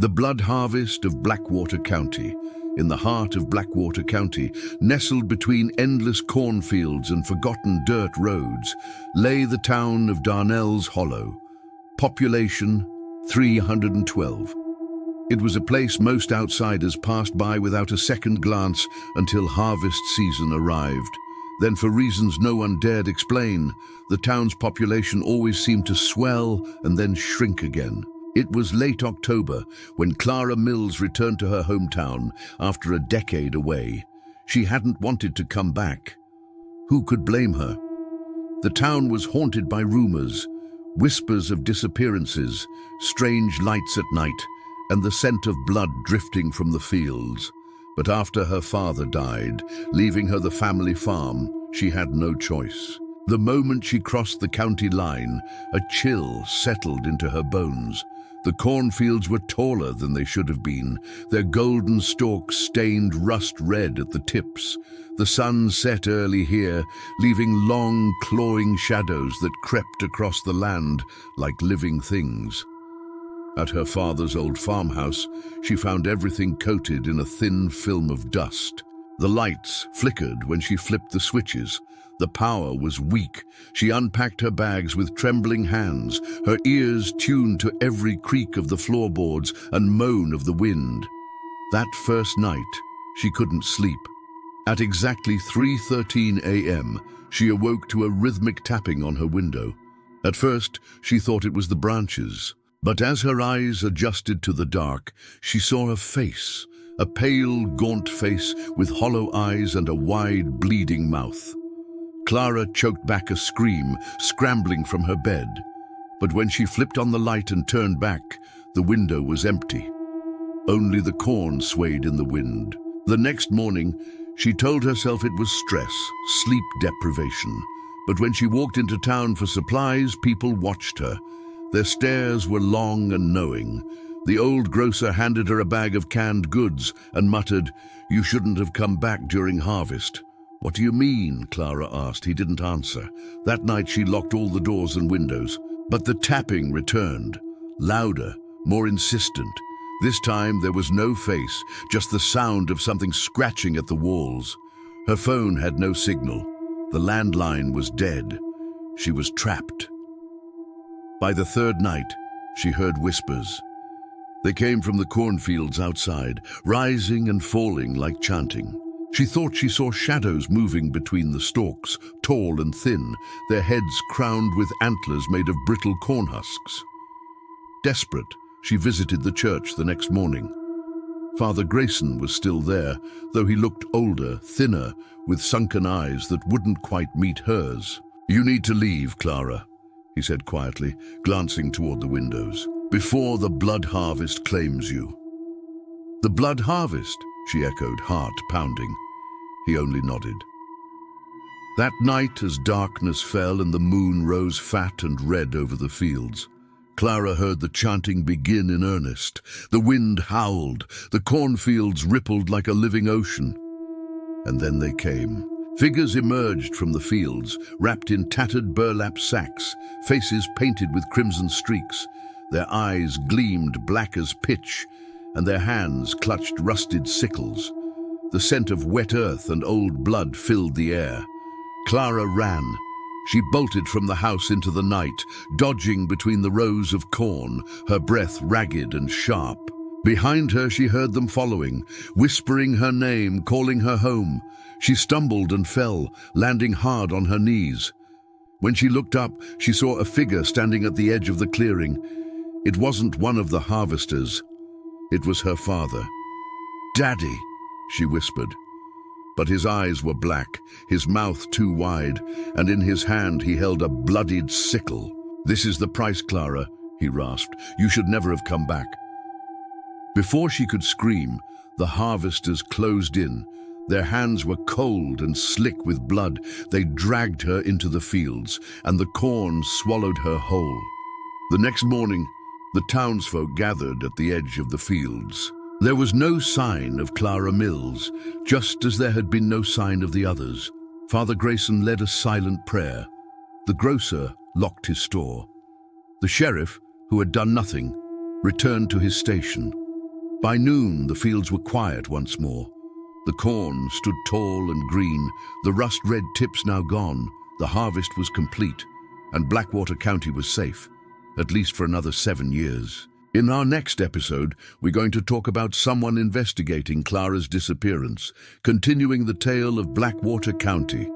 The blood harvest of Blackwater County. In the heart of Blackwater County, nestled between endless cornfields and forgotten dirt roads, lay the town of Darnell's Hollow. Population 312. It was a place most outsiders passed by without a second glance until harvest season arrived. Then, for reasons no one dared explain, the town's population always seemed to swell and then shrink again. It was late October when Clara Mills returned to her hometown after a decade away. She hadn't wanted to come back. Who could blame her? The town was haunted by rumors, whispers of disappearances, strange lights at night, and the scent of blood drifting from the fields. But after her father died, leaving her the family farm, she had no choice. The moment she crossed the county line, a chill settled into her bones. The cornfields were taller than they should have been, their golden stalks stained rust red at the tips. The sun set early here, leaving long, clawing shadows that crept across the land like living things. At her father's old farmhouse, she found everything coated in a thin film of dust. The lights flickered when she flipped the switches. The power was weak. She unpacked her bags with trembling hands, her ears tuned to every creak of the floorboards and moan of the wind. That first night, she couldn't sleep. At exactly 3:13 a.m., she awoke to a rhythmic tapping on her window. At first, she thought it was the branches. But as her eyes adjusted to the dark, she saw a face, a pale, gaunt face with hollow eyes and a wide, bleeding mouth. Clara choked back a scream, scrambling from her bed. But when she flipped on the light and turned back, the window was empty. Only the corn swayed in the wind. The next morning, she told herself it was stress, sleep deprivation. But when she walked into town for supplies, people watched her. Their stares were long and knowing. The old grocer handed her a bag of canned goods and muttered, "You shouldn't have come back during harvest." "What do you mean?" Clara asked. He didn't answer. That night she locked all the doors and windows. But the tapping returned, louder, more insistent. This time there was no face, just the sound of something scratching at the walls. Her phone had no signal. The landline was dead. She was trapped. By the third night, she heard whispers. They came from the cornfields outside, rising and falling like chanting. She thought she saw shadows moving between the stalks, tall and thin, their heads crowned with antlers made of brittle corn husks. Desperate, she visited the church the next morning. Father Grayson was still there, though he looked older, thinner, with sunken eyes that wouldn't quite meet hers. "You need to leave, Clara," he said quietly, glancing toward the windows, "before the blood harvest claims you." "The blood harvest?" she echoed, heart pounding. He only nodded. That night, as darkness fell and the moon rose fat and red over the fields, Clara heard the chanting begin in earnest. The wind howled, the cornfields rippled like a living ocean. And then they came. Figures emerged from the fields, wrapped in tattered burlap sacks, faces painted with crimson streaks. Their eyes gleamed black as pitch, and their hands clutched rusted sickles. The scent of wet earth and old blood filled the air. Clara ran. She bolted from the house into the night, dodging between the rows of corn, her breath ragged and sharp. Behind her she heard them following, whispering her name, calling her home. She stumbled and fell, landing hard on her knees. When she looked up, she saw a figure standing at the edge of the clearing. It wasn't one of the harvesters. It was her father. "Daddy," she whispered. But his eyes were black, his mouth too wide, and in his hand he held a bloodied sickle. "This is the price, Clara," he rasped. "You should never have come back." Before she could scream, the harvesters closed in. Their hands were cold and slick with blood. They dragged her into the fields, and the corn swallowed her whole. The next morning, the townsfolk gathered at the edge of the fields. There was no sign of Clara Mills, just as there had been no sign of the others. Father Grayson led a silent prayer. The grocer locked his store. The sheriff, who had done nothing, returned to his station. By noon, the fields were quiet once more. The corn stood tall and green, the rust-red tips now gone, the harvest was complete, and Blackwater County was safe, at least for another 7 years. In our next episode, we're going to talk about someone investigating Clara's disappearance, continuing the tale of Blackwater County.